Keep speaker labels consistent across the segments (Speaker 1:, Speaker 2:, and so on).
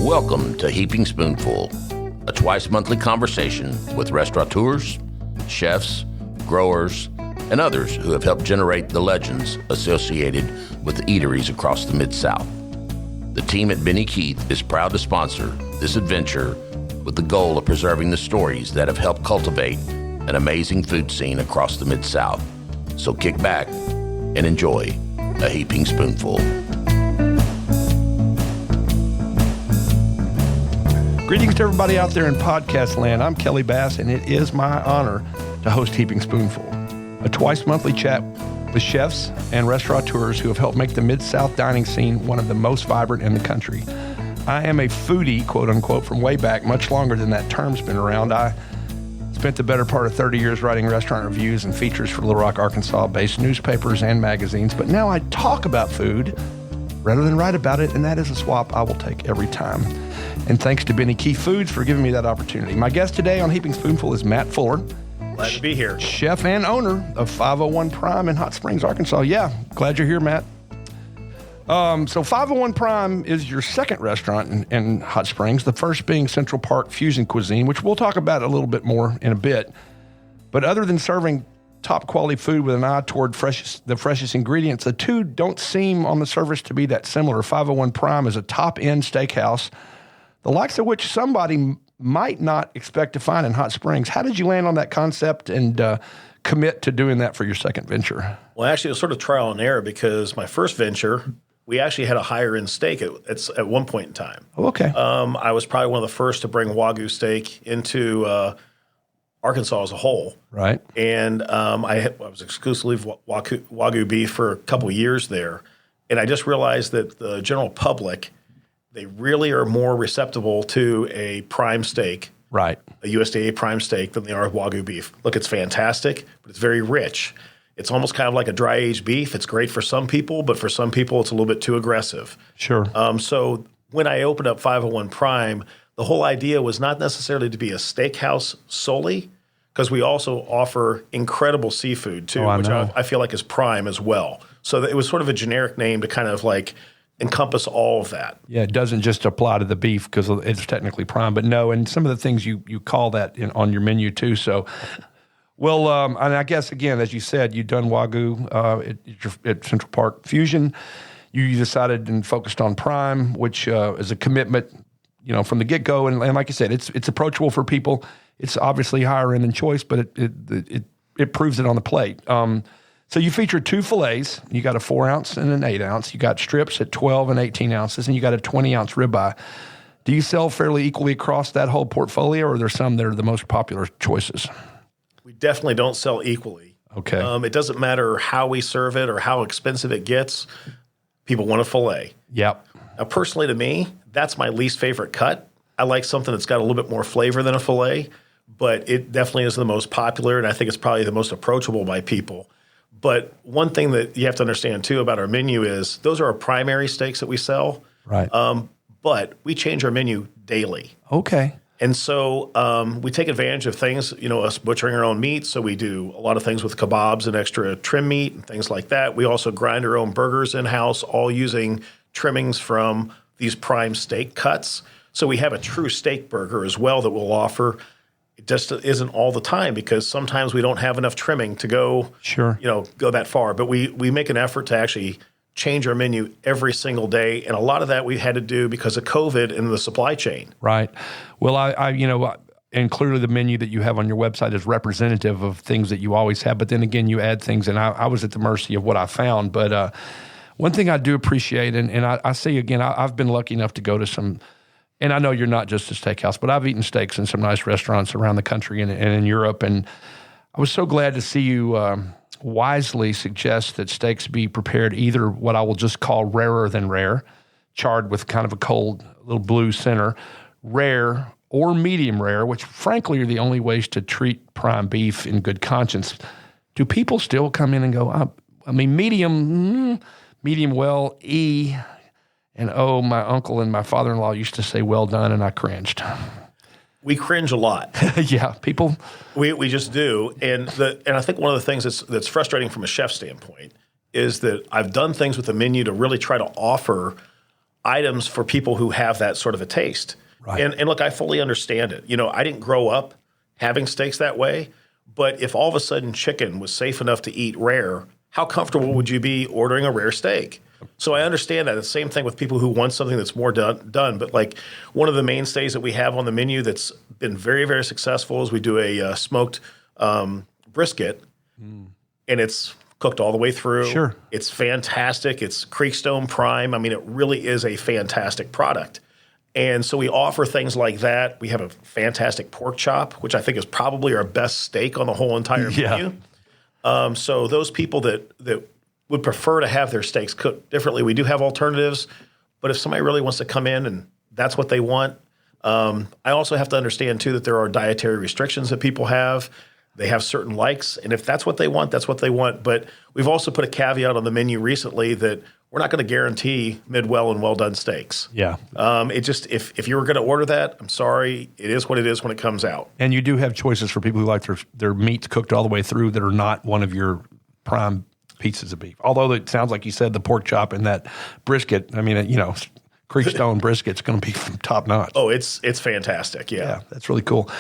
Speaker 1: Welcome to Heaping Spoonful, a twice-monthly conversation with restaurateurs, chefs, growers, and others who have helped generate the legends associated with eateries across the Mid-South. The team at Benny Keith is proud to sponsor this adventure with the goal of preserving the stories that have helped cultivate an amazing food scene across the Mid-South. So kick back and enjoy a Heaping Spoonful.
Speaker 2: Greetings to everybody out there in podcast land. I'm Kelly Bass, and it is my honor to host Heaping Spoonful, a twice-monthly chat with chefs and restaurateurs who have helped make the Mid-South dining scene one of the most vibrant in the country. I am a foodie, quote-unquote, from way back, much longer than that term's been around. I spent the better part of 30 years writing restaurant reviews and features for Little Rock, Arkansas-based newspapers and magazines, but now I talk about food rather than write about it, and that is a swap I will take every time. And thanks to Benny Keith Foods for giving me that opportunity. My guest today on Heaping Spoonful is Matt Fuller.
Speaker 3: Glad to be here.
Speaker 2: Chef and owner of 501 Prime in Hot Springs, Arkansas. Yeah, glad you're here, Matt. So 501 Prime is your second restaurant in Hot Springs, the first being Central Park Fusion Cuisine, which we'll talk about a little bit more in a bit. But other than serving top quality food with an eye toward the freshest ingredients, the two don't seem on the surface to be that similar. 501 Prime is a top-end steakhouse, the likes of which somebody might not expect to find in Hot Springs. How did you land on that concept and commit to doing that for your second venture?
Speaker 3: Well, actually, it was sort of trial and error because my first venture, we actually had a higher-end steak at one point in time.
Speaker 2: Oh, okay.
Speaker 3: I was probably one of the first to bring Wagyu steak into Arkansas as a whole.
Speaker 2: Right.
Speaker 3: And I was exclusively Wagyu beef for a couple of years there. And I just realized that the general public, they really are more receptible to a prime steak,
Speaker 2: right,
Speaker 3: a USDA prime steak, than they are Wagyu beef. Look, it's fantastic, but it's very rich. It's almost kind of like a dry-aged beef. It's great for some people, but for some people, it's a little bit too aggressive.
Speaker 2: Sure.
Speaker 3: So when I opened up 501 Prime, the whole idea was not necessarily to be a steakhouse solely, because we also offer incredible seafood too, which I feel like is prime as well. So it was sort of a generic name to kind of like encompass all of that.
Speaker 2: Yeah, it doesn't just apply to the beef because it's technically prime, but no, and some of the things you call that on your menu too. So, well, and I guess, again, as you said, you've done Wagyu at Central Park Fusion. You decided and focused on prime, which is a commitment, from the get-go. And like you said, it's approachable for people. It's obviously higher end than choice, but it proves it on the plate. So you feature two fillets. You got a 4-ounce and an 8-ounce. You got strips at 12 and 18 ounces, and you got a 20-ounce ribeye. Do you sell fairly equally across that whole portfolio, or are there some that are the most popular choices?
Speaker 3: We definitely don't sell equally.
Speaker 2: Okay.
Speaker 3: It doesn't matter how we serve it or how expensive it gets. People want a fillet.
Speaker 2: Yep.
Speaker 3: Now, personally, to me, that's my least favorite cut. I like something that's got a little bit more flavor than a fillet, but it definitely is the most popular, and I think it's probably the most approachable by people. But one thing that you have to understand, too, about our menu is those are our primary steaks that we sell.
Speaker 2: Right.
Speaker 3: But we change our menu daily.
Speaker 2: Okay.
Speaker 3: And so we take advantage of things, us butchering our own meat. So we do a lot of things with kebabs and extra trim meat and things like that. We also grind our own burgers in-house, all using trimmings from these prime steak cuts. So we have a true steak burger as well that we'll offer. It just isn't all the time because sometimes we don't have enough trimming to go, go that far. But we make an effort to actually change our menu every single day. And a lot of that we had to do because of COVID and the supply chain.
Speaker 2: Right. Well, and clearly the menu that you have on your website is representative of things that you always have. But then again, you add things, and I was at the mercy of what I found. But one thing I do appreciate, and I say again, I've been lucky enough to go to some, and I know you're not just a steakhouse, but I've eaten steaks in some nice restaurants around the country and in Europe. And I was so glad to see you wisely suggest that steaks be prepared either what I will just call rarer than rare, charred with kind of a cold, little blue center, rare or medium rare, which frankly are the only ways to treat prime beef in good conscience. Do people still come in and go, medium well, E, and my uncle and my father-in-law used to say well done, and I cringed.
Speaker 3: We cringe a lot.
Speaker 2: Yeah, people.
Speaker 3: We just do, and I think one of the things that's frustrating from a chef standpoint is that I've done things with the menu to really try to offer items for people who have that sort of a taste.
Speaker 2: Right.
Speaker 3: And look, I fully understand it. I didn't grow up having steaks that way, but if all of a sudden chicken was safe enough to eat rare, how comfortable would you be ordering a rare steak? So I understand that. The same thing with people who want something that's more done. But like one of the mainstays that we have on the menu that's been very, very successful is we do a smoked brisket, and it's cooked all the way through.
Speaker 2: Sure.
Speaker 3: It's fantastic. It's Creekstone Prime. I mean, it really is a fantastic product. And so we offer things like that. We have a fantastic pork chop, which I think is probably our best steak on the whole entire menu. So those people that would prefer to have their steaks cooked differently, we do have alternatives. But if somebody really wants to come in and that's what they want, I also have to understand too that there are dietary restrictions that people have. They have certain likes, and if that's what they want, that's what they want. But we've also put a caveat on the menu recently that we're not going to guarantee mid-well and well-done steaks.
Speaker 2: Yeah.
Speaker 3: It just if you were going to order that, I'm sorry, it is what it is when it comes out.
Speaker 2: And you do have choices for people who like their meats cooked all the way through that are not one of your prime pieces of beef. Although it sounds like you said the pork chop and that brisket, I mean, Creekstone brisket's going to be top notch.
Speaker 3: Oh, it's fantastic. Yeah,
Speaker 2: that's really cool.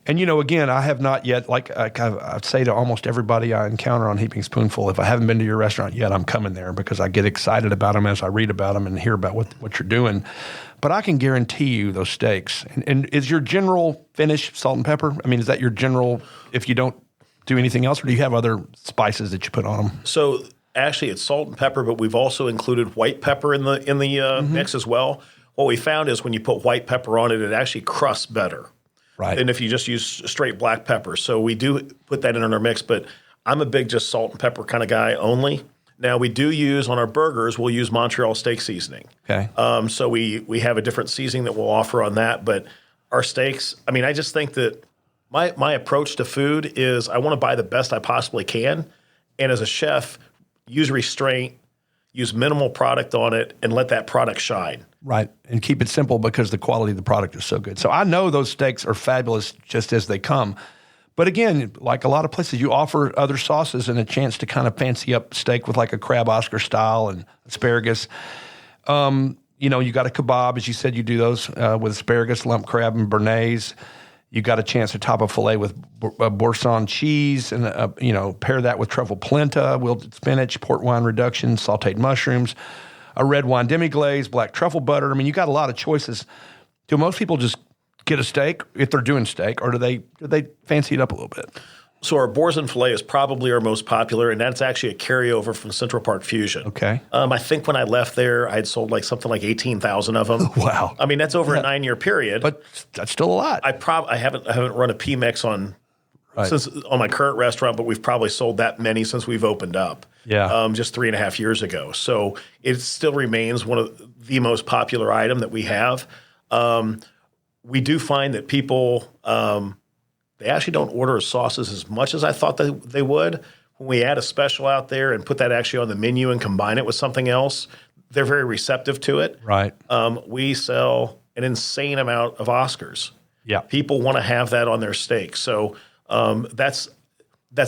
Speaker 2: And, again, I have not yet, like I say to almost everybody I encounter on Heaping Spoonful, if I haven't been to your restaurant yet, I'm coming there because I get excited about them as I read about them and hear about what you're doing. But I can guarantee you those steaks. And is your general finish salt and pepper? I mean, is that your general, if you don't do anything else, or do you have other spices that you put on them?
Speaker 3: So actually it's salt and pepper, but we've also included white pepper in the mix as well. What we found is when you put white pepper on it, it actually crusts better.
Speaker 2: Right.
Speaker 3: Than if you just use straight black pepper. So we do put that in our mix, but I'm a big just salt and pepper kind of guy only. Now we do use on our burgers, we'll use Montreal steak seasoning.
Speaker 2: Okay.
Speaker 3: So we have a different seasoning that we'll offer on that, but our steaks, I mean, I just think that my approach to food is I want to buy the best I possibly can, and as a chef, use restraint, use minimal product on it, and let that product shine.
Speaker 2: Right, and keep it simple because the quality of the product is so good. So I know those steaks are fabulous just as they come. But again, like a lot of places, you offer other sauces and a chance to kind of fancy up steak with like a crab Oscar style and asparagus. You got a kebab, as you said, you do those with asparagus, lump crab, and béarnaise. You got a chance to top a filet with Boursin cheese and, pair that with truffle polenta, wilted spinach, port wine reduction, sauteed mushrooms, a red wine demi-glaze, black truffle butter. I mean, you got a lot of choices. Do most people just get a steak if they're doing steak, or do they fancy it up a little bit?
Speaker 3: So our Boursin filet is probably our most popular, and that's actually a carryover from Central Park Fusion.
Speaker 2: Okay.
Speaker 3: I think when I left there, I had sold like something like 18,000 of them.
Speaker 2: Wow.
Speaker 3: I mean, that's over a 9-year period.
Speaker 2: But that's still a lot.
Speaker 3: I haven't run a PMix on my current restaurant, but we've probably sold that many since we've opened up.
Speaker 2: Yeah.
Speaker 3: Just 3.5 years ago. So it still remains one of the most popular item that we have. We do find that people they actually don't order sauces as much as I thought they would. When we add a special out there and put that actually on the menu and combine it with something else, they're very receptive to it.
Speaker 2: Right.
Speaker 3: We sell an insane amount of Oscars.
Speaker 2: Yeah.
Speaker 3: People want to have that on their steak. So that's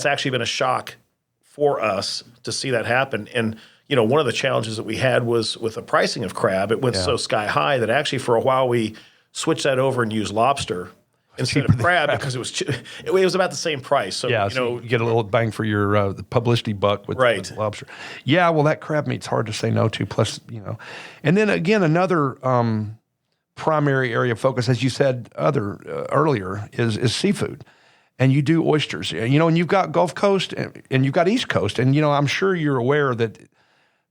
Speaker 3: actually been a shock for us to see that happen. And, one of the challenges that we had was with the pricing of crab. It went so sky high that actually for a while we switched that over and used lobster instead of crab because it was about the same price. So,
Speaker 2: so you get a little bang for your the publicity buck with the lobster. Yeah, well, that crab meat's hard to say no to. Plus, and then again, another primary area of focus, as you said earlier, is seafood. And you do oysters, and you've got Gulf Coast and you've got East Coast. And, I'm sure you're aware that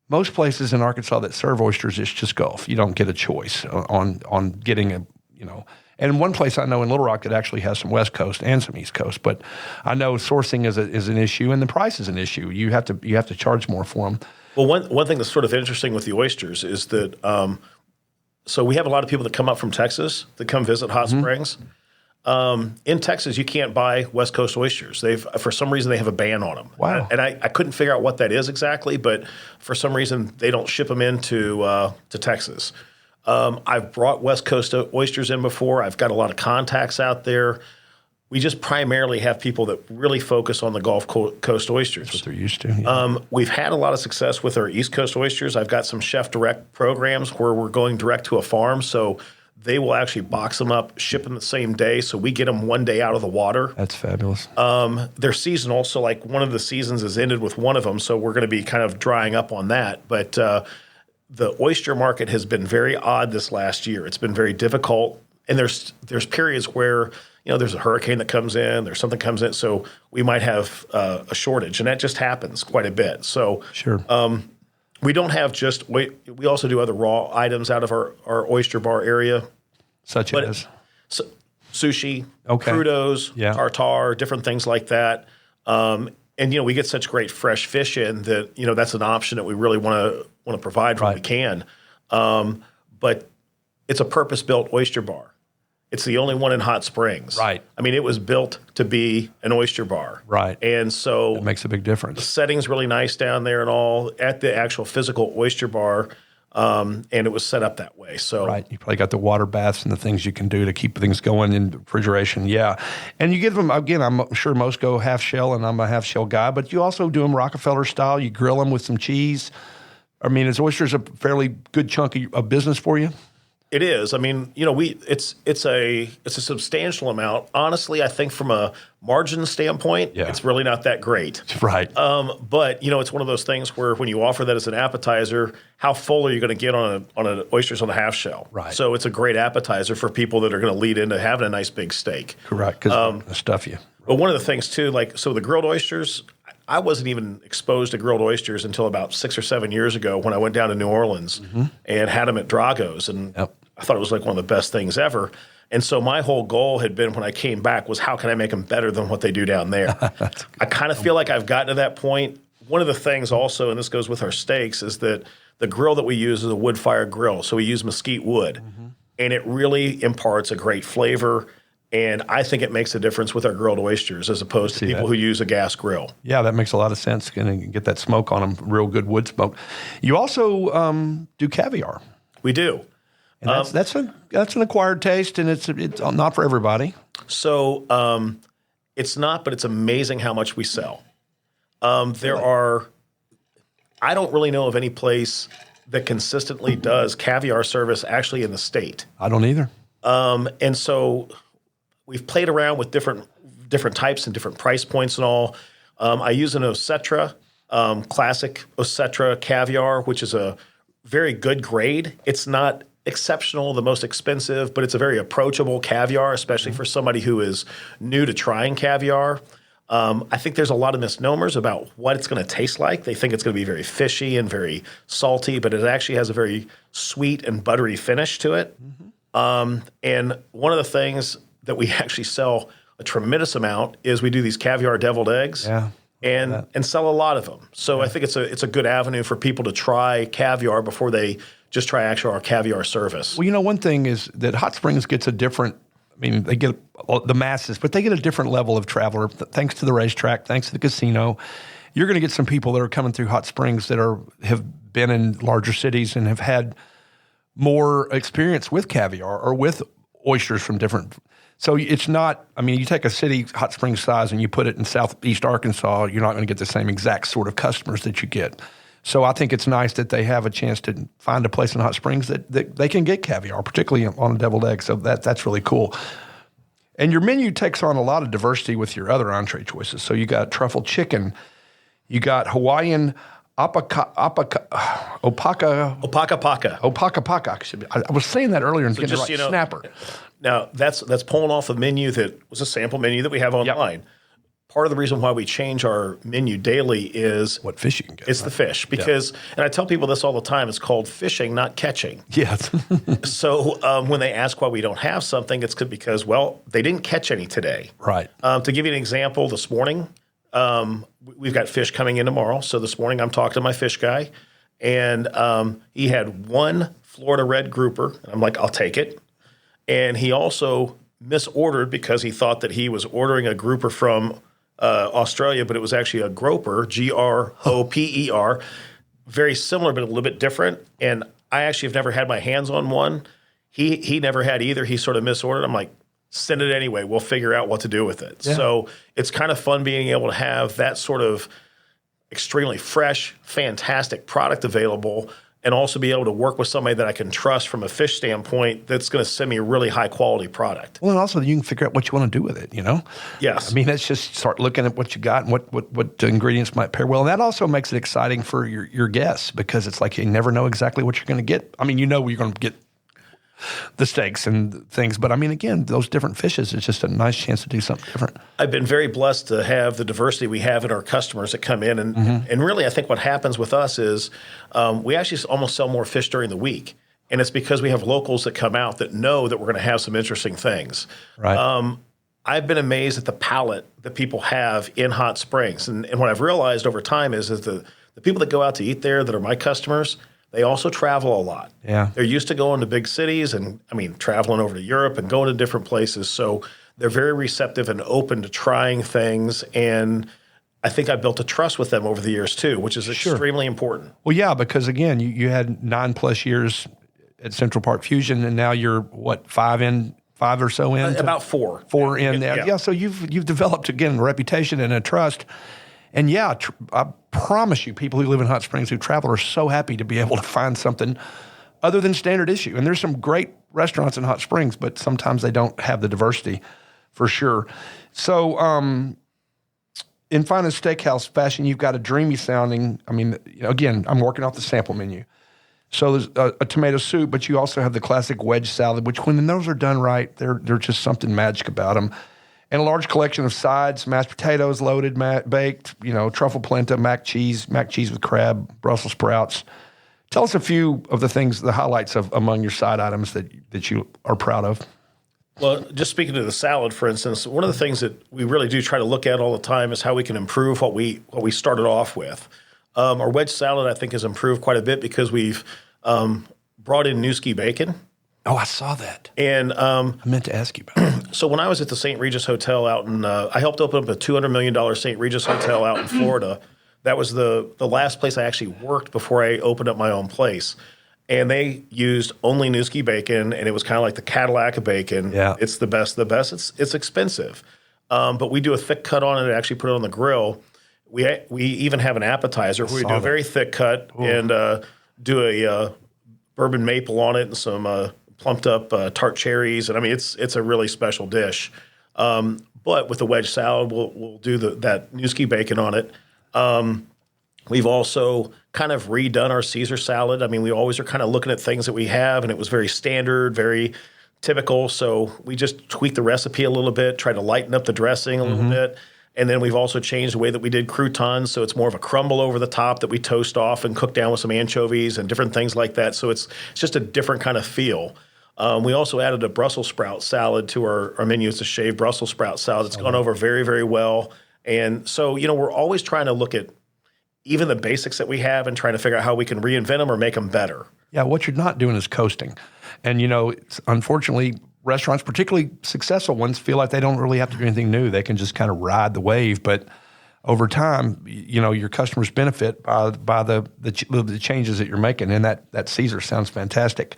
Speaker 2: most places in Arkansas that serve oysters, it's just Gulf. You don't get a choice on getting and one place I know in Little Rock that actually has some West Coast and some East Coast. But I know sourcing is an issue and the price is an issue. You have to charge more for them.
Speaker 3: Well, one thing that's sort of interesting with the oysters is that so we have a lot of people that come up from Texas that come visit Hot Springs. In Texas, you can't buy West Coast oysters. For some reason, they have a ban on them.
Speaker 2: Wow.
Speaker 3: And I couldn't figure out what that is exactly, but for some reason, they don't ship them into to Texas. I've brought West Coast oysters in before. I've got a lot of contacts out there. we just primarily have people that really focus on the Gulf Coast oysters.
Speaker 2: That's what they're used to. Yeah.
Speaker 3: We've had a lot of success with our East Coast oysters. I've got some chef direct programs where we're going direct to a farm, so they will actually box them up, ship them the same day, so we get them one day out of the water.
Speaker 2: That's fabulous.
Speaker 3: They're seasonal, so like one of the seasons is ended with one of them, so we're going to be kind of drying up on that. But the oyster market has been very odd this last year. It's been very difficult, and there's periods where there's a hurricane that comes in, there's something comes in, so we might have a shortage, and that just happens quite a bit. So
Speaker 2: sure.
Speaker 3: We don't have just we also do other raw items out of our oyster bar area,
Speaker 2: such as
Speaker 3: sushi, crudos, tartare, different things like that. And we get such great fresh fish in that that's an option that we really want to provide when we can. But it's a purpose-built oyster bar. It's the only one in Hot Springs.
Speaker 2: Right.
Speaker 3: I mean, it was built to be an oyster bar.
Speaker 2: Right.
Speaker 3: And so
Speaker 2: it makes a big difference.
Speaker 3: The setting's really nice down there and all at the actual physical oyster bar, and it was set up that way. So
Speaker 2: right. You probably got the water baths and the things you can do to keep things going in refrigeration. Yeah. And you give them, again, I'm sure most go half shell, and I'm a half shell guy, but you also do them Rockefeller style. You grill them with some cheese. I mean, is oysters a fairly good chunk of business for you?
Speaker 3: It is. I mean, it's a substantial amount. Honestly, I think from a margin standpoint, it's really not that great.
Speaker 2: Right.
Speaker 3: But it's one of those things where when you offer that as an appetizer, how full are you going to get on an oysters on the half shell?
Speaker 2: Right.
Speaker 3: So it's a great appetizer for people that are going to lead into having a nice big steak.
Speaker 2: Correct. Because it'll stuff you.
Speaker 3: But one of the things too, so the grilled oysters, I wasn't even exposed to grilled oysters until about 6 or 7 years ago when I went down to New Orleans and had them at Drago's, and I thought it was like one of the best things ever. And so my whole goal had been when I came back was how can I make them better than what they do down there? I kind of feel like I've gotten to that point. One of the things also, and this goes with our steaks, is that the grill that we use is a wood-fired grill. So we use mesquite wood, and it really imparts a great flavor. And I think it makes a difference with our grilled oysters as opposed to people who use a gas grill. Yeah,
Speaker 2: that makes a lot of sense. And get that smoke on them, real good wood smoke. You also do caviar.
Speaker 3: We do.
Speaker 2: And that's an acquired taste, and it's not for everybody.
Speaker 3: So it's not, but it's amazing how much we sell. I don't really know of any place that consistently does caviar service actually in the state.
Speaker 2: I don't either.
Speaker 3: And so we've played around with different types and different price points and all. I use an Osetra, classic Osetra caviar, which is a very good grade. It's not exceptional, the most expensive, but it's a very approachable caviar, especially for somebody who is new to trying caviar. I think there's a lot of misnomers about what it's going to taste like. They think it's going to be very fishy and very salty, but it actually has a very sweet and buttery finish to it. And one of the things that we actually sell a tremendous amount is we do these caviar deviled eggs. And sell a lot of them. So I think it's a good avenue for people to try caviar before they just try our caviar service.
Speaker 2: Well, one thing is that Hot Springs gets a different, they get the masses, but they get a different level of traveler thanks to the racetrack, thanks to the casino. You're going to get some people that are coming through Hot Springs that have been in larger cities and have had more experience with caviar or with oysters from different. So it's not, you take a city Hot Springs size and you put it in southeast Arkansas, you're not going to get the same exact sort of customers that you get. So I think it's nice that they have a chance to find a place in Hot Springs that they can get caviar, particularly on a deviled egg. So that's really cool. And your menu takes on a lot of diversity with your other entree choices. So you got truffle chicken, you got Hawaiian opaka paka. I was saying that earlier and getting it right. Snapper.
Speaker 3: Now, that's pulling off a menu that was a sample menu that we have online. Yep. Part of the reason why we change our menu daily is
Speaker 2: what fish you can get.
Speaker 3: It's the fish because, and I tell people this all the time, it's called fishing, not catching.
Speaker 2: Yes.
Speaker 3: So when they ask why we don't have something, it's because, they didn't catch any today.
Speaker 2: Right.
Speaker 3: To give you an example, this morning, we've got fish coming in tomorrow. So this morning I'm talking to my fish guy, and he had one Florida red grouper, and I'm like, I'll take it. And he also misordered because he thought that he was ordering a grouper from Australia, but it was actually a groper, Groper, very similar but a little bit different. And I actually have never had my hands on one. He never had either. He sort of misordered. I'm like, send it anyway. We'll figure out what to do with it.
Speaker 2: Yeah.
Speaker 3: So it's kind of fun being able to have that sort of extremely fresh, fantastic product available, and also be able to work with somebody that I can trust from a fish standpoint that's going to send me a really high quality product.
Speaker 2: Well, and also you can figure out what you want to do with it,
Speaker 3: Yes.
Speaker 2: I mean, let's just start looking at what you got and what ingredients might pair well. And that also makes it exciting for your guests, because it's like you never know exactly what you're going to get. I mean, you're going to get the steaks and things, but I mean, again, those different fishes, it's just a nice chance to do something different.
Speaker 3: I've been very blessed to have the diversity we have in our customers that come in. And really, I think what happens with us is we actually almost sell more fish during the week. And it's because we have locals that come out that know that we're going to have some interesting things.
Speaker 2: Right.
Speaker 3: I've been amazed at the palate that people have in Hot Springs. And what I've realized over time is the people that go out to eat there that are my customers, they also travel a lot.
Speaker 2: Yeah.
Speaker 3: They're used to going to big cities and, traveling over to Europe and going to different places. So they're very receptive and open to trying things. And I think I built a trust with them over the years too, which is extremely important.
Speaker 2: Well, yeah, because again, you had 9+ years at Central Park Fusion, and now you're what, 5 or so in?
Speaker 3: About 4.
Speaker 2: 4 in there.
Speaker 3: Yeah.
Speaker 2: Yeah, so you've developed, again, a reputation and a trust. And yeah, I promise you, people who live in Hot Springs who travel are so happy to be able to find something other than standard issue. And there's some great restaurants in Hot Springs, but sometimes they don't have the diversity, for sure. So in Finest Steakhouse fashion, you've got a dreamy sounding, again, I'm working off the sample menu. So there's a tomato soup, but you also have the classic wedge salad, which when those are done right, they're just something magic about them. And a large collection of sides, mashed potatoes, loaded, baked, truffle polenta, mac cheese with crab, Brussels sprouts. Tell us a few of the highlights among your side items that you are proud of.
Speaker 3: Well, just speaking to the salad, for instance, one of the things that we really do try to look at all the time is how we can improve what we started off with. Our wedge salad, I think, has improved quite a bit because we've brought in Newski bacon.
Speaker 2: Oh, I saw that.
Speaker 3: And
Speaker 2: I meant to ask you about it.
Speaker 3: So when I was at the St. Regis Hotel out in, I helped open up a $200 million St. Regis Hotel out in Florida. That was the last place I actually worked before I opened up my own place. And they used only Newski bacon, and it was kind of like the Cadillac of bacon.
Speaker 2: Yeah.
Speaker 3: It's the best of the best. It's expensive. But we do a thick cut on it and actually put it on the grill. We even have an appetizer where we do a very thick cut and do a bourbon maple on it and some plumped up tart cherries. And it's a really special dish. But with the wedge salad, we'll do that Newski bacon on it. We've also kind of redone our Caesar salad. We always are kind of looking at things that we have, and it was very standard, very typical. So we just tweaked the recipe a little bit, tried to lighten up the dressing a little bit. And then we've also changed the way that we did croutons. So it's more of a crumble over the top that we toast off and cook down with some anchovies and different things like that. So it's just a different kind of feel. We also added a Brussels sprout salad to our menu. It's a shaved Brussels sprout salad. It's gone over very, very well. And so, we're always trying to look at even the basics that we have and trying to figure out how we can reinvent them or make them better.
Speaker 2: Yeah, what you're not doing is coasting. And, unfortunately, restaurants, particularly successful ones, feel like they don't really have to do anything new. They can just kind of ride the wave. But over time, your customers benefit by the changes that you're making. And that Caesar sounds fantastic.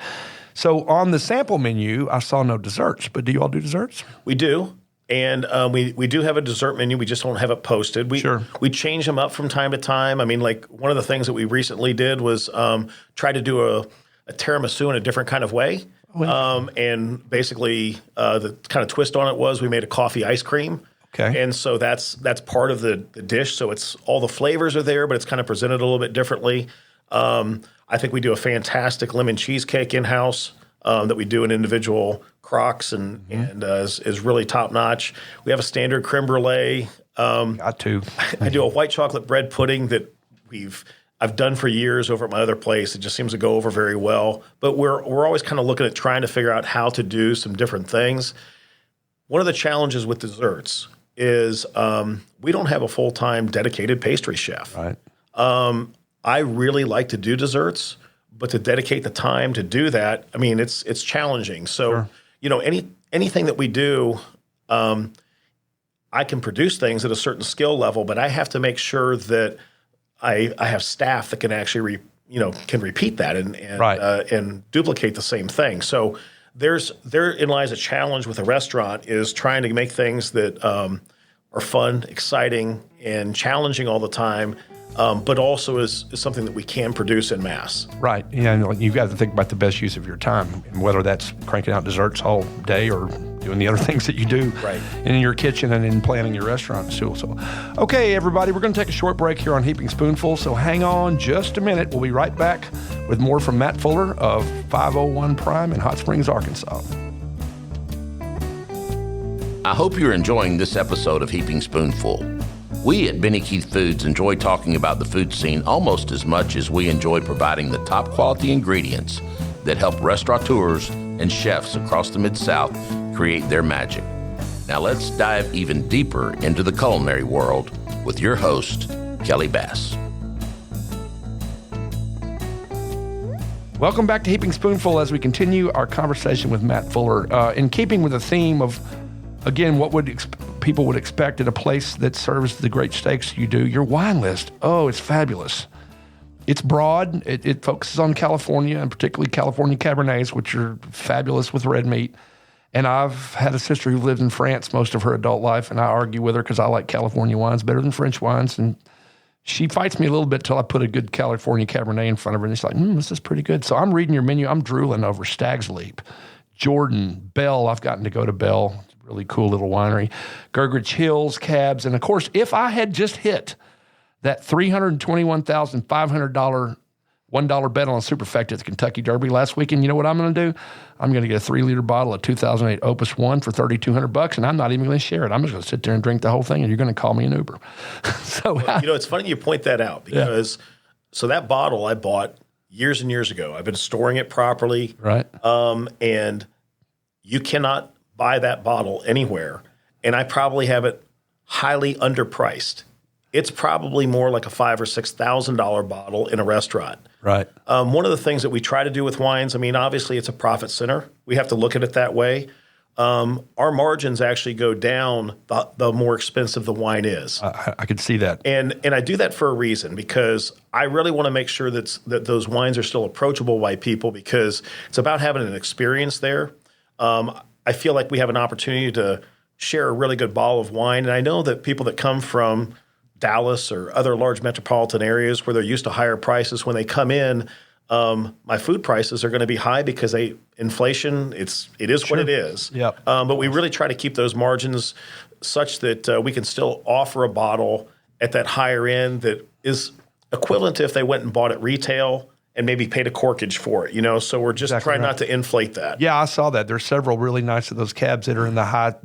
Speaker 2: So on the sample menu, I saw no desserts. But do you all do desserts?
Speaker 3: We do. And we do have a dessert menu. We just don't have it posted. We change them up from time to time. One of the things that we recently did was try to do a tiramisu in a different kind of way. And basically, the kind of twist on it was we made a coffee ice cream.
Speaker 2: Okay.
Speaker 3: And so that's part of the dish. So it's all the flavors are there, but it's kind of presented a little bit differently. I think we do a fantastic lemon cheesecake in-house that we do in individual crocks and is really top-notch. We have a standard creme brulee.
Speaker 2: Got to.
Speaker 3: I do a white chocolate bread pudding that I've done for years over at my other place. It just seems to go over very well. But we're always kind of looking at trying to figure out how to do some different things. One of the challenges with desserts is we don't have a full-time dedicated pastry chef.
Speaker 2: Right.
Speaker 3: I really like to do desserts, but to dedicate the time to do that, it's challenging. So, anything that we do, I can produce things at a certain skill level, but I have to make sure that I have staff that can actually can repeat that and duplicate the same thing. So therein lies a challenge with a restaurant is trying to make things that are fun, exciting, and challenging all the time, but also is something that we can produce in mass.
Speaker 2: Right. Yeah, and you've got to think about the best use of your time, and whether that's cranking out desserts all day or doing the other things that you do in your kitchen and in planning your restaurant too. So, okay, everybody, we're going to take a short break here on Heaping Spoonful, so hang on just a minute. We'll be right back with more from Matt Fuller of 501 Prime in Hot Springs, Arkansas.
Speaker 1: I hope you're enjoying this episode of Heaping Spoonful. We at Benny Keith Foods enjoy talking about the food scene almost as much as we enjoy providing the top quality ingredients that help restaurateurs and chefs across the Mid-South create their magic. Now let's dive even deeper into the culinary world with your host, Kelly Bass.
Speaker 2: Welcome back to Heaping Spoonful as we continue our conversation with Matt Fuller. In keeping with the theme of, again, what people would expect at a place that serves the great steaks you do, your wine list, it's fabulous. It's broad. It focuses on California, and particularly California Cabernets, which are fabulous with red meat. And I've had a sister who lived in France most of her adult life, and I argue with her because I like California wines better than French wines. And she fights me a little bit till I put a good California Cabernet in front of her, and she's like, this is pretty good. So I'm reading your menu. I'm drooling over Stag's Leap, Jordan, Bell. I've gotten to go to Bell. It's a really cool little winery. Gergridge Hills, Cabs. And, of course, if I had just hit that $321,500 $1 bet on a superfecta at the Kentucky Derby last weekend, you know what I'm going to do? I'm going to get a 3-liter bottle of 2008 Opus One for $3,200, and I'm not even going to share it. I'm just going to sit there and drink the whole thing, and you're going to call me an Uber.
Speaker 3: It's funny you point that out because so that bottle I bought years and years ago. I've been storing it properly,
Speaker 2: right?
Speaker 3: And you cannot buy that bottle anywhere, and I probably have it highly underpriced. It's probably more like a $5,000 or $6,000 bottle in a restaurant.
Speaker 2: Right.
Speaker 3: One of the things that we try to do with wines, obviously it's a profit center. We have to look at it that way. Our margins actually go down the more expensive the wine is.
Speaker 2: I could see that.
Speaker 3: And I do that for a reason, because I really want to make sure that those wines are still approachable by people, because it's about having an experience there. I feel like we have an opportunity to share a really good bottle of wine. And I know that people that come from Dallas or other large metropolitan areas where they're used to higher prices, when they come in, my food prices are going to be high because inflation, it is what it is.
Speaker 2: Yep.
Speaker 3: But we really try to keep those margins such that we can still offer a bottle at that higher end that is equivalent to if they went and bought it retail and maybe paid a corkage for it, So we're just trying not to inflate that.
Speaker 2: Yeah, I saw that. There's several really nice of those cabs that are in the high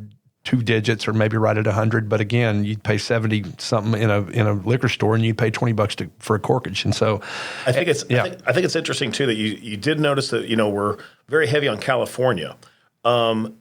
Speaker 2: 2 digits or maybe right at 100, but again, you'd pay 70 something in a liquor store, and you'd pay $20 for a corkage. And so,
Speaker 3: I think it's interesting too that you did notice that we're very heavy on California. I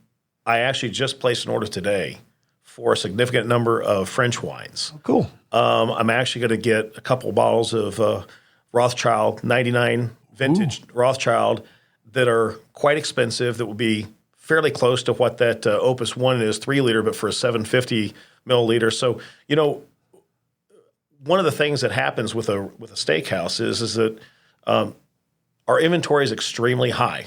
Speaker 3: actually just placed an order today for a significant number of French wines.
Speaker 2: Oh, cool.
Speaker 3: I'm actually going to get a couple bottles of Rothschild 99 vintage Rothschild that are quite expensive. That will be fairly close to what that Opus One is, 3-liter, but for a 750 milliliter. So, one of the things that happens with a steakhouse is that our inventory is extremely high,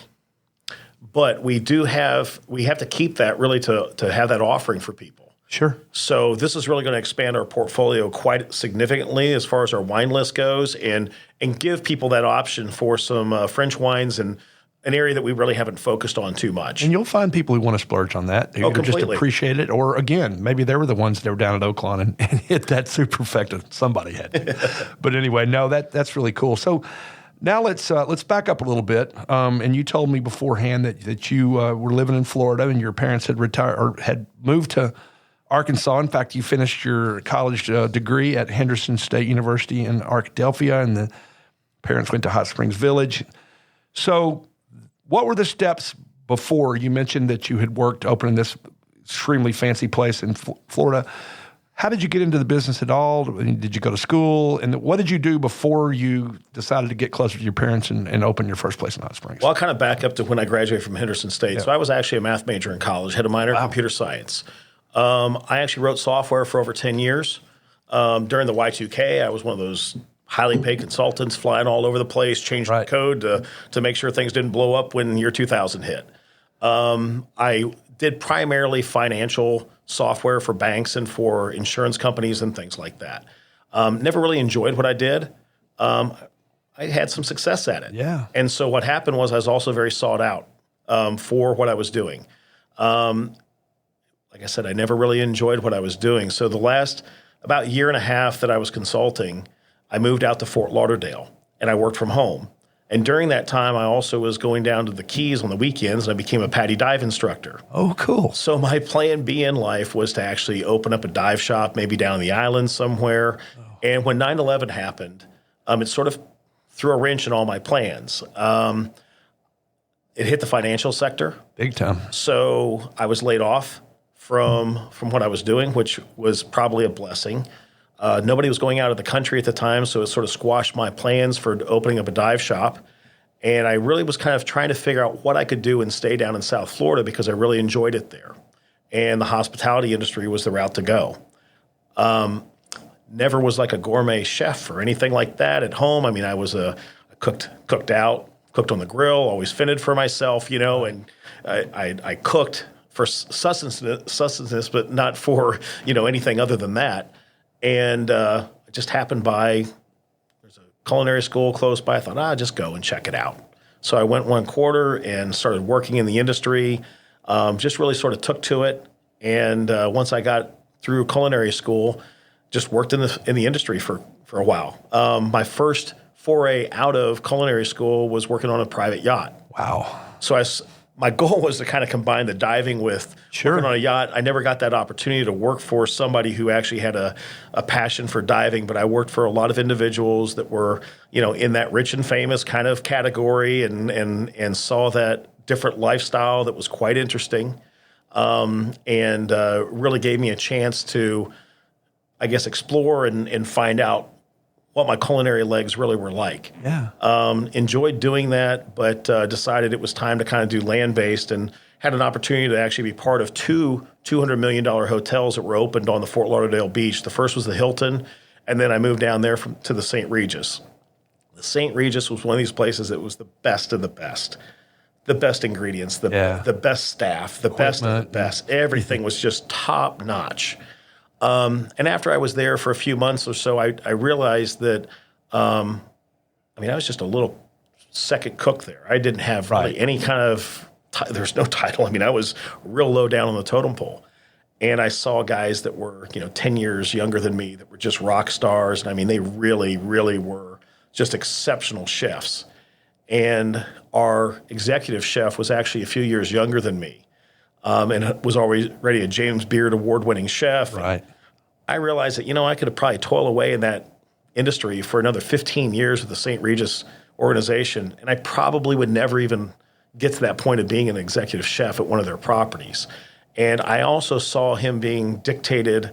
Speaker 3: but we have to keep that really to have that offering for people.
Speaker 2: Sure.
Speaker 3: So this is really going to expand our portfolio quite significantly as far as our wine list goes, and give people that option for some French wines, and an area that we really haven't focused on too much.
Speaker 2: And you'll find people who want to splurge on that. They either just appreciate it, or again, maybe they were the ones that were down at Oaklawn and hit that superfecta. Somebody had to. But anyway, no, that's really cool. So now let's back up a little bit. And you told me beforehand that you were living in Florida and your parents had retired or had moved to Arkansas. In fact, you finished your college degree at Henderson State University in Arkadelphia, and the parents went to Hot Springs Village. So what were the steps before? You mentioned that you had worked opening this extremely fancy place in Florida. How did you get into the business at all? Did you go to school? And what did you do before you decided to get closer to your parents and open your first place in Hot Springs?
Speaker 3: Well, I'll kind of back up to when I graduated from Henderson State. Yeah. So I was actually a math major in college, had a minor in computer science. I actually wrote software for over 10 years. During the Y2K, I was one of those highly paid consultants flying all over the place, changing the code to make sure things didn't blow up when year 2000 hit. I did primarily financial software for banks and for insurance companies and things like that. Never really enjoyed what I did. I had some success at it.
Speaker 2: Yeah.
Speaker 3: And so what happened was I was also very sought out for what I was doing. Like I said, I never really enjoyed what I was doing. So the last about year and a half that I was consulting, I moved out to Fort Lauderdale and I worked from home. And during that time, I also was going down to the Keys on the weekends and I became a PADI dive instructor.
Speaker 2: Oh, cool.
Speaker 3: So my plan B in life was to actually open up a dive shop, maybe down on the island somewhere. Oh. And when 9/11 happened, it sort of threw a wrench in all my plans. It hit the financial sector.
Speaker 2: Big time.
Speaker 3: So I was laid off from what I was doing, which was probably a blessing. Nobody was going out of the country at the time, so it sort of squashed my plans for opening up a dive shop. And I really was kind of trying to figure out what I could do and stay down in South Florida because I really enjoyed it there. And the hospitality industry was the route to go. Never was like a gourmet chef or anything like that at home. I mean, I was cooked out, cooked on the grill, always fended for myself, and I cooked for sustenance, but not for, anything other than that. And it just happened by, there's a culinary school close by. I thought, just go and check it out. So I went one quarter and started working in the industry, just really sort of took to it. And once I got through culinary school, just worked in the industry for a while. My first foray out of culinary school was working on a private yacht.
Speaker 2: Wow.
Speaker 3: So my goal was to kind of combine the diving with working on a yacht. I never got that opportunity to work for somebody who actually had a passion for diving, but I worked for a lot of individuals that were, in that rich and famous kind of category and saw that different lifestyle that was quite interesting and really gave me a chance to, I guess, explore and find out what my culinary legs really were like.
Speaker 2: Yeah.
Speaker 3: Enjoyed doing that, but decided it was time to kind of do land-based and had an opportunity to actually be part of two $200 million hotels that were opened on the Fort Lauderdale beach. The first was the Hilton, and then I moved down there to the St. Regis. The St. Regis was one of these places that was the best of the best. The best ingredients, the best staff, the best of the best. Everything was just top-notch. And after I was there for a few months or so, I realized that, I was just a little second cook there. I didn't have really any kind of, there's no title. I was real low down on the totem pole. And I saw guys that were, 10 years younger than me that were just rock stars. And they really, really were just exceptional chefs. And our executive chef was actually a few years younger than me. And was already a James Beard award-winning chef.
Speaker 2: Right.
Speaker 3: I realized that, I could have probably toiled away in that industry for another 15 years with the St. Regis organization, and I probably would never even get to that point of being an executive chef at one of their properties. And I also saw him being dictated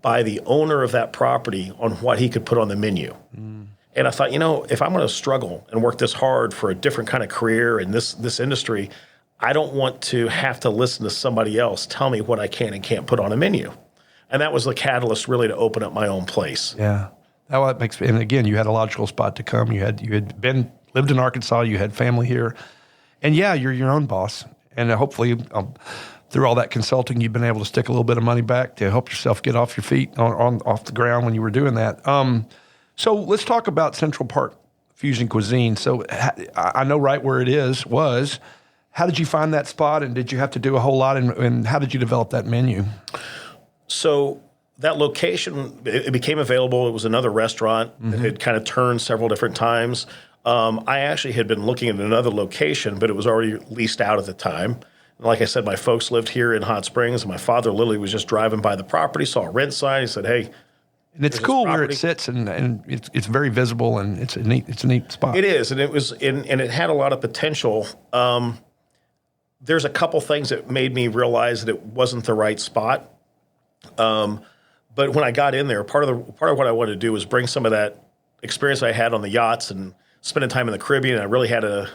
Speaker 3: by the owner of that property on what he could put on the menu. Mm. And I thought, if I'm going to struggle and work this hard for a different kind of career in this industry, I don't want to have to listen to somebody else tell me what I can and can't put on a menu. And that was the catalyst really to open up my own place.
Speaker 2: Yeah. That makes, and again, you had a logical spot to come. You had lived in Arkansas, you had family here. And yeah, you're your own boss. And hopefully through all that consulting, you've been able to stick a little bit of money back to help yourself get off your feet off the ground when you were doing that. So let's talk about Central Park Fusion Cuisine. So I know right where it was. How did you find that spot, and did you have to do a whole lot, and how did you develop that menu?
Speaker 3: So that location, it became available. It was another restaurant that had kind of turned several different times. I actually had been looking at another location, but it was already leased out at the time. And like I said, my folks lived here in Hot Springs, and my father literally was just driving by the property, saw a rent sign. He said, hey.
Speaker 2: And it's cool where it sits, and it's very visible, and it's a neat spot.
Speaker 3: It is, and it had a lot of potential. There's a couple things that made me realize that it wasn't the right spot. But when I got in there, part of what I wanted to do was bring some of that experience I had on the yachts and spending time in the Caribbean. I really had a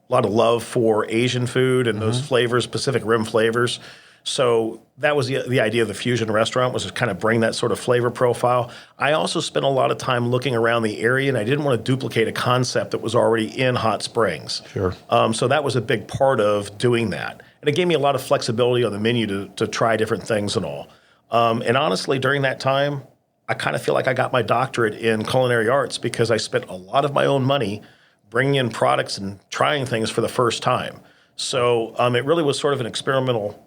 Speaker 3: lot of love for Asian food and those flavors, Pacific Rim flavors. So that was the idea of the fusion restaurant, was to kind of bring that sort of flavor profile. I also spent a lot of time looking around the area, and I didn't want to duplicate a concept that was already in Hot Springs.
Speaker 2: Sure.
Speaker 3: So that was a big part of doing that. And it gave me a lot of flexibility on the menu to try different things and all. And honestly, during that time, I kind of feel like I got my doctorate in culinary arts because I spent a lot of my own money bringing in products and trying things for the first time. So it really was sort of an experimental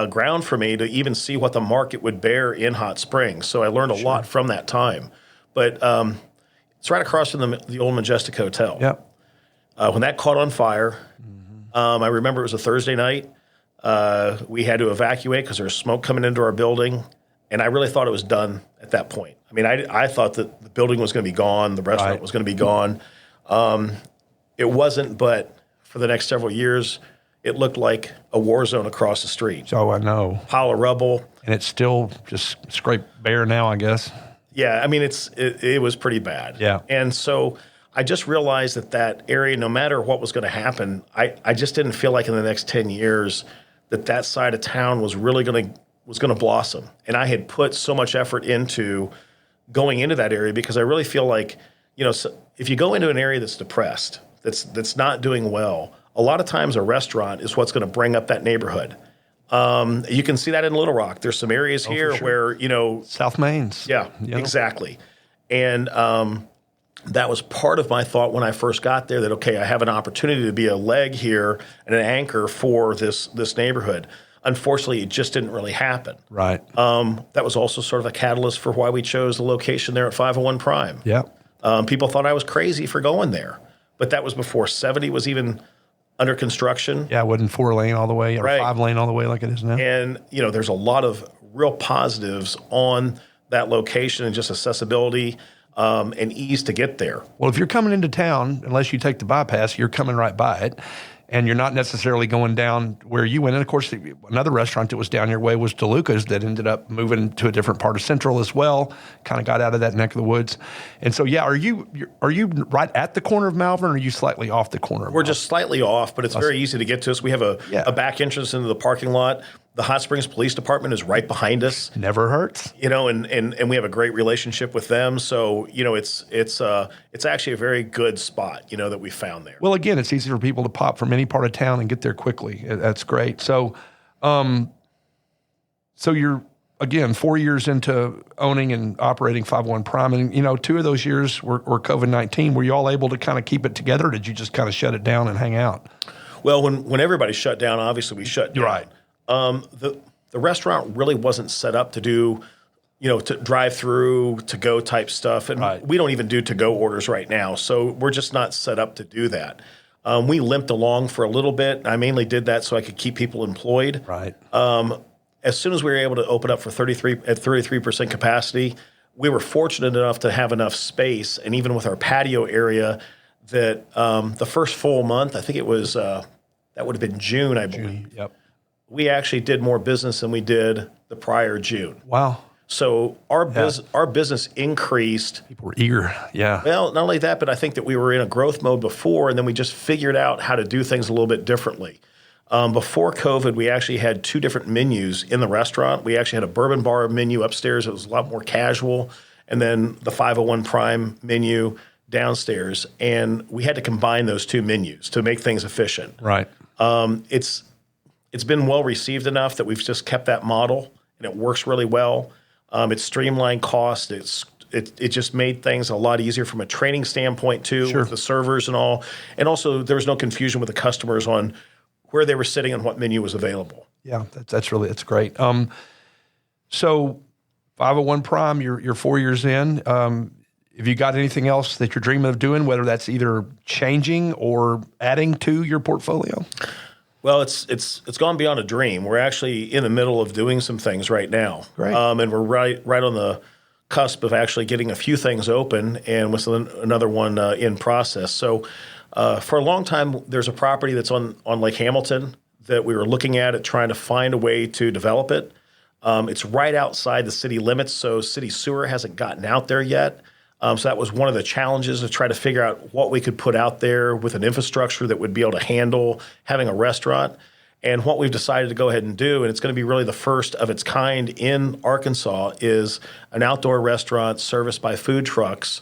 Speaker 3: ground for me to even see what the market would bear in Hot Springs. So I learned a lot from that time. But it's right across from the old Majestic Hotel.
Speaker 2: Yep.
Speaker 3: When that caught on fire, I remember it was a Thursday night. We had to evacuate because there was smoke coming into our building. And I really thought it was done at that point. I mean, I thought that the building was going to be gone, the restaurant was going to be gone. It wasn't, but for the next several years, it looked like a war zone across the street.
Speaker 2: So I know.
Speaker 3: Pile of rubble.
Speaker 2: And it's still just scraped bare now, I guess.
Speaker 3: Yeah, I mean, it was pretty bad.
Speaker 2: Yeah.
Speaker 3: And so I just realized that area, no matter what was going to happen, I just didn't feel like in the next 10 years that side of town was really going to blossom. And I had put so much effort into going into that area because I really feel like, if you go into an area that's depressed, that's not doing well, a lot of times a restaurant is what's going to bring up that neighborhood. You can see that in Little Rock. There's some areas here where,
Speaker 2: South Main's.
Speaker 3: Yeah, exactly. And that was part of my thought when I first got there, that, okay, I have an opportunity to be a leg here and an anchor for this neighborhood. Unfortunately, it just didn't really happen.
Speaker 2: Right.
Speaker 3: That was also sort of a catalyst for why we chose the location there at 501 Prime.
Speaker 2: Yeah.
Speaker 3: People thought I was crazy for going there, but that was before 70 was even under construction.
Speaker 2: Yeah, it wasn't 4-lane all the way or
Speaker 3: Right.
Speaker 2: 5-lane all the way like it is now.
Speaker 3: And, there's a lot of real positives on that location and just accessibility and ease to get there.
Speaker 2: Well, if you're coming into town, unless you take the bypass, you're coming right by it. And you're not necessarily going down where you went. And, of course, another restaurant that was down your way was DeLuca's that ended up moving to a different part of Central as well, kind of got out of that neck of the woods. And so, yeah, are you right at the corner of Malvern, or are you slightly off the corner of
Speaker 3: We're just slightly off, but it's very easy to get to us. We have a back entrance into the parking lot. The Hot Springs Police Department is right behind us.
Speaker 2: Never hurts.
Speaker 3: And we have a great relationship with them. So, it's actually a very good spot, that we found there.
Speaker 2: Well, again, it's easy for people to pop from any part of town and get there quickly. That's great. So, so you're, again, 4 years into owning and operating 501 Prime. And, 2 of those years were COVID-19. Were you all able to kind of keep it together, or did you just kind of shut it down and hang out?
Speaker 3: Well, when everybody shut down, obviously we shut down.
Speaker 2: Right.
Speaker 3: The restaurant really wasn't set up to do, to drive through, to go type stuff. And we don't even do to go orders right now. So we're just not set up to do that. We limped along for a little bit. I mainly did that so I could keep people employed.
Speaker 2: Right.
Speaker 3: As soon as we were able to open up for 33% capacity, we were fortunate enough to have enough space. And even with our patio area, that the first full month, I think it was, that would have been June, I believe.
Speaker 2: Yep.
Speaker 3: We actually did more business than we did the prior June.
Speaker 2: Wow.
Speaker 3: So our business increased.
Speaker 2: People were eager. Yeah.
Speaker 3: Well, not only that, but I think that we were in a growth mode before, and then we just figured out how to do things a little bit differently. Before COVID, we actually had 2 different menus in the restaurant. We actually had a bourbon bar menu upstairs. It was a lot more casual. And then the 501 Prime menu downstairs. And we had to combine those 2 menus to make things efficient.
Speaker 2: Right.
Speaker 3: It's been well received enough that we've just kept that model, and it works really well. It's streamlined cost. It just made things a lot easier from a training standpoint too, with the servers and all. And also, there was no confusion with the customers on where they were sitting and what menu was available.
Speaker 2: Yeah, that's great. So 501 Prime, you're 4 years in. Have you got anything else that you're dreaming of doing, whether that's either changing or adding to your portfolio?
Speaker 3: Well, it's gone beyond a dream. We're actually in the middle of doing some things right now.
Speaker 2: Great.
Speaker 3: And we're right on the cusp of actually getting a few things open, and with another one in process. So for a long time, there's a property that's on Lake Hamilton that we were looking at trying to find a way to develop it. It's right outside the city limits, so city sewer hasn't gotten out there yet. So that was one of the challenges, to try to figure out what we could put out there with an infrastructure that would be able to handle having a restaurant. And what we've decided to go ahead and do, and it's going to be really the first of its kind in Arkansas, is an outdoor restaurant serviced by food trucks.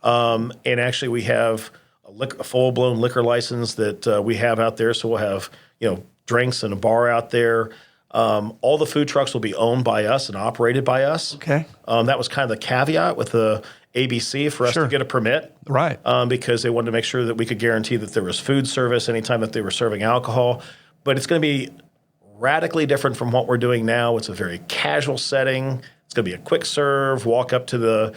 Speaker 3: And actually, we have a full-blown liquor license that we have out there. So we'll have, drinks and a bar out there. All the food trucks will be owned by us and operated by us.
Speaker 2: Okay.
Speaker 3: That was kind of the caveat with the ABC for us to get a permit.
Speaker 2: Right.
Speaker 3: Because they wanted to make sure that we could guarantee that there was food service anytime that they were serving alcohol. But it's going to be radically different from what we're doing now. It's a very casual setting. It's going to be a quick serve, walk up to the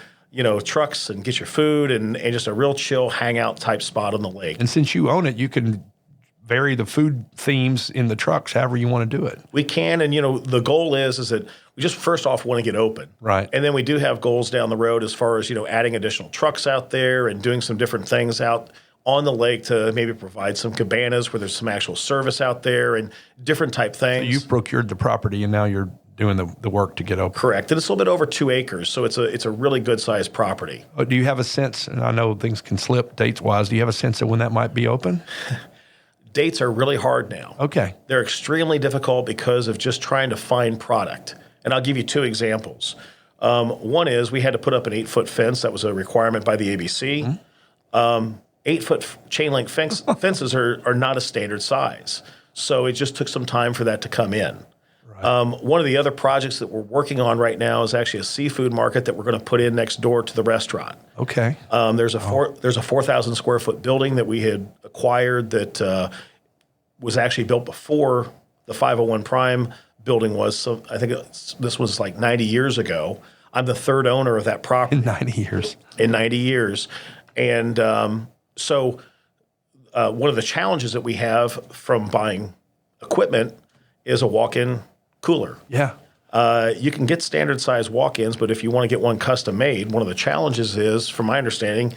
Speaker 3: trucks and get your food and just a real chill hangout type spot on the lake.
Speaker 2: And since you own it, you can vary the food themes in the trucks however you want to do it.
Speaker 3: We can, and the goal is that we just first off want to get open.
Speaker 2: Right.
Speaker 3: And then we do have goals down the road as far as, adding additional trucks out there and doing some different things out on the lake to maybe provide some cabanas where there's some actual service out there and different type things.
Speaker 2: So you've procured the property and now you're doing the work to get open.
Speaker 3: Correct. And it's a little bit over 2 acres, so it's a really good sized property.
Speaker 2: Do you have a sense, and I know things can slip dates-wise, do you have a sense of when that might be open?
Speaker 3: Dates are really hard now.
Speaker 2: Okay.
Speaker 3: They're extremely difficult because of just trying to find product. And I'll give you 2 examples. One is we had to put up an 8-foot fence. That was a requirement by the ABC. 8-foot chain link fences are not a standard size. So it just took some time for that to come in. Right. One of the other projects that we're working on right now is actually a seafood market that we're going to put in next door to the restaurant.
Speaker 2: Okay.
Speaker 3: There's a 4,000 square foot building that we had acquired that was actually built before the 501 Prime building was. So I think this was like 90 years ago. I'm the third owner of that property.
Speaker 2: In 90 years.
Speaker 3: In 90 years. And so one of the challenges that we have from buying equipment is a walk-in cooler.
Speaker 2: Yeah.
Speaker 3: You can get standard size walk-ins, but if you want to get one custom made, one of the challenges is, from my understanding,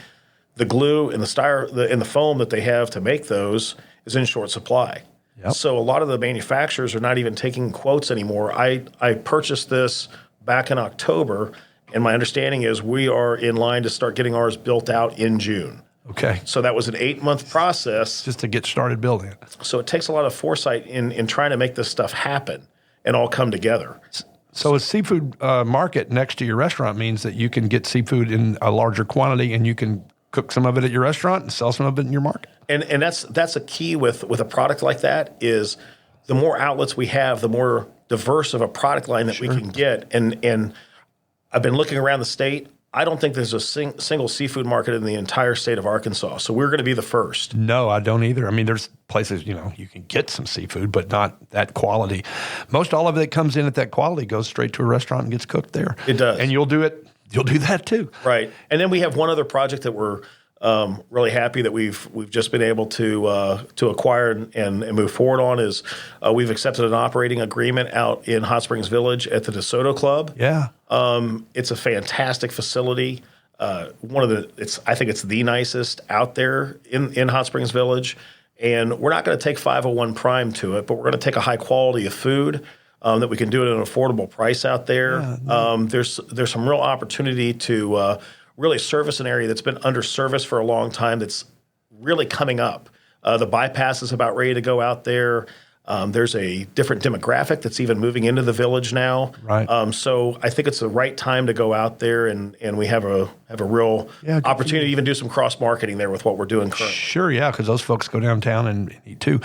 Speaker 3: the glue and the foam that they have to make those is in short supply.
Speaker 2: Yep.
Speaker 3: So a lot of the manufacturers are not even taking quotes anymore. I purchased this back in October, and my understanding is we are in line to start getting ours built out in June.
Speaker 2: Okay.
Speaker 3: So that was an 8-month process.
Speaker 2: Just to get started building it.
Speaker 3: So it takes a lot of foresight in trying to make this stuff happen and all come together.
Speaker 2: So a seafood market next to your restaurant means that you can get seafood in a larger quantity and you can cook some of it at your restaurant and sell some of it in your market.
Speaker 3: And that's a key with a product like that is the more outlets we have, the more diverse of a product line that we can get. And I've been looking around the state. I don't think there's a single seafood market in the entire state of Arkansas. So we're going to be the first.
Speaker 2: No, I don't either. I mean, there's places, you can get some seafood, but not that quality. Most all of it that comes in at that quality goes straight to a restaurant and gets cooked there.
Speaker 3: It does.
Speaker 2: And you'll do that too.
Speaker 3: Right. And then we have one other project that we're really happy that we've just been able to acquire and move forward on is we've accepted an operating agreement out in Hot Springs Village at the DeSoto Club.
Speaker 2: Yeah.
Speaker 3: It's a fantastic facility. I think it's the nicest out there in Hot Springs Village. And we're not going to take 501 Prime to it, but we're going to take a high quality of food that we can do it at an affordable price out there. Yeah, there's some real opportunity to really service an area that's been underserviced for a long time that's really coming up. The bypass is about ready to go out there. There's a different demographic that's even moving into the village now.
Speaker 2: Right.
Speaker 3: So I think it's the right time to go out there, and we have a real opportunity to even do some cross-marketing there with what we're doing currently.
Speaker 2: Sure, yeah, because those folks go downtown and eat too.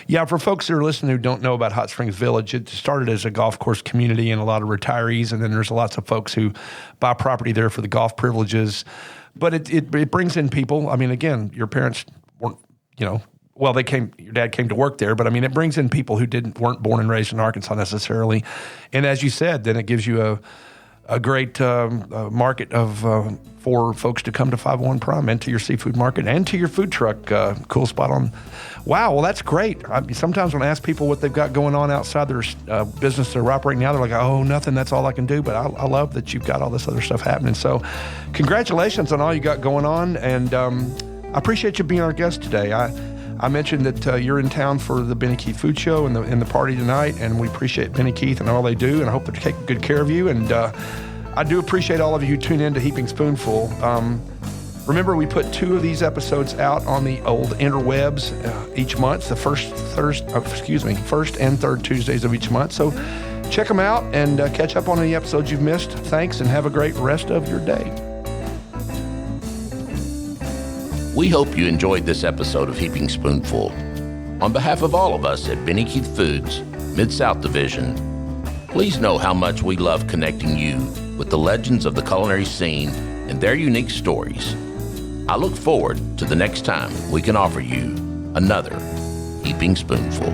Speaker 2: Yeah, for folks that are listening who don't know about Hot Springs Village, it started as a golf course community and a lot of retirees, and then there's lots of folks who buy property there for the golf privileges. But it brings in people. I mean, again, your parents weren't, well, your dad came to work there, but I mean, it brings in people who weren't born and raised in Arkansas necessarily. And as you said, then it gives you a great market for folks to come to 501 Prime and to your seafood market and to your food truck. Cool spot on. Wow, well, that's great. Sometimes when I ask people what they've got going on outside their business they're operating now, they're like, oh, nothing, that's all I can do. But I love that you've got all this other stuff happening. So congratulations on all you got going on. And I appreciate you being our guest today. I mentioned that you're in town for the Benny Keith Food Show and the party tonight, and we appreciate Benny Keith and all they do, and I hope they're taking good care of you. And I do appreciate all of you who tune in to Heaping Spoonful. Remember, we put 2 of these episodes out on the old interwebs each month, the first and third Tuesdays of each month. So check them out and catch up on any episodes you've missed. Thanks, and have a great rest of your day.
Speaker 1: We hope you enjoyed this episode of Heaping Spoonful. On behalf of all of us at Benny Keith Foods, Mid-South Division, please know how much we love connecting you with the legends of the culinary scene and their unique stories. I look forward to the next time we can offer you another Heaping Spoonful.